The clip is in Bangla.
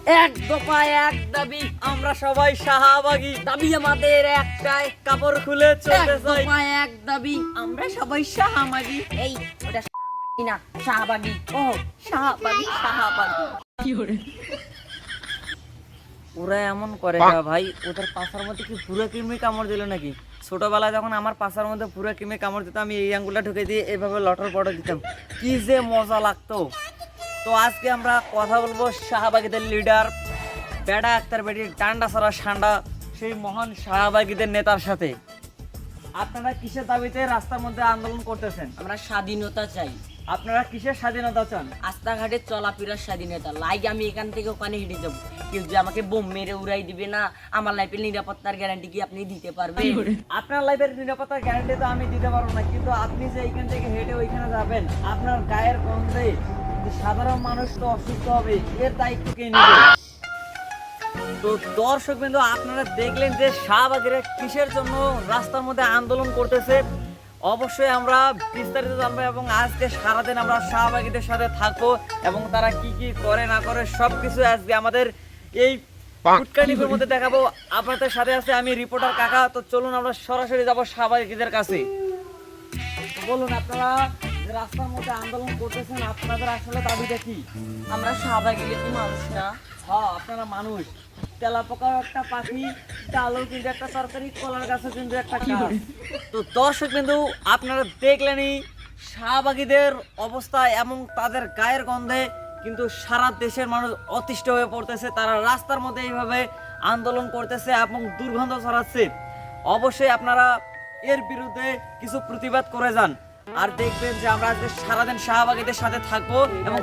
এক দফা এক দাবি, আমরা সবাই শাহবাগী। দাবি আমাদের একটাই, কাপড় খুলে চলতে চাই। এক দফা এক দাবি, আমরা সবাই শাহবাগী। এই ওটা শাহবাগী না, শাহবাগী। ও শাহবাগী, শাহবাগী। কি করে ওরা এমন করে না ভাই? ওদের পাছার মধ্যে কি পুরো কৃমি কামড় দিল নাকি? ছোটবেলায় যখন আমার পাছার মধ্যে পুরো কৃমি কামড় দিত, আমি এই আঙ্গুলটা ঢুকে দিয়ে এভাবে লটর পটর দিতাম, কি যে মজা লাগতো। তো আজকে আমরা কথা বলবো শাহবাগীদের লিডার বেডা আক্তার বেডির ডান্ডা সারা সান্ডা, সেই মহান শাহবাগীদের নেতার সাথে। আপনারা কিসের দাবিতে রাস্তার মধ্যে আন্দোলন করতেছেন? আমরা স্বাধীনতা চাই। আপনারা কিসের স্বাধীনতা চান? রাস্তাঘাটে চলাফেরার স্বাধীনতা। লাইক আমি এখান থেকে ওখানে হেঁটে যাবো, কেউ যে আমাকে বোম মেরে উড়াই দিবে না। আমার লাইফের নিরাপত্তার গ্যারান্টি কি আপনি দিতে পারবেন? আপনার লাইফের নিরাপত্তার গ্যারান্টি তো আমি দিতে পারবো না, কিন্তু আপনি যে এইখান থেকে হেঁটে ওইখানে যাবেন, আপনার গায়ের গন্ধে সাধারণ মানুষ তো অসুস্থ হবে, এর দায়িত্ব কে নেবে? তো দর্শক বিন্দু, আপনারা দেখলেন যে শাহবাগীরা কিসের জন্য রাস্তার মধ্যে আন্দোলন করতেছে। অবশ্যই আমরা বিস্তারিত জানবো এবং আজকে সারাদিন আমরা শাহবাগীদের সাথে থাকবো এবং তারা কি কি করে না করে সবকিছু আজকে আমাদের এই ফুটকানির মধ্যে দেখাবো। আপনাদের সাথে আছে আমি রিপোর্টার কাকা। তো চলুন আমরা সরাসরি যাবো শাহবাগীদের কাছে। তো বলুন, আপনারা যে রাস্তার মধ্যে আন্দোলন করতেছেন, আপনাদের আসলে দাবিটা কি? আমরা শাহবাগী কি মানুষ না? হ্যাঁ, আপনারা মানুষ। তেলাপোকাও একটা পাখি, ডালও কিন্তু একটা তরকারি, কলার গাছও কিন্তু একটা গাছ। তো দর্শক বিন্দু, আপনারা দেখলেনই শাহবাগীদের অবস্থা এবং তাদের গায়ের গন্ধে কিন্তু সারা দেশের মানুষ অতিষ্ঠ হয়ে পড়তেছে। তারা রাস্তার মধ্যে এইভাবে আন্দোলন করতেছে এবং দুর্গন্ধ ছড়াচ্ছে। অবশ্যই আপনারা এর বিরুদ্ধে কিছু প্রতিবাদ করে যান, আর দেখবেন যে আমরা আজকে সারাদিন শাহবাগীদের সাথে থাকবো। এবং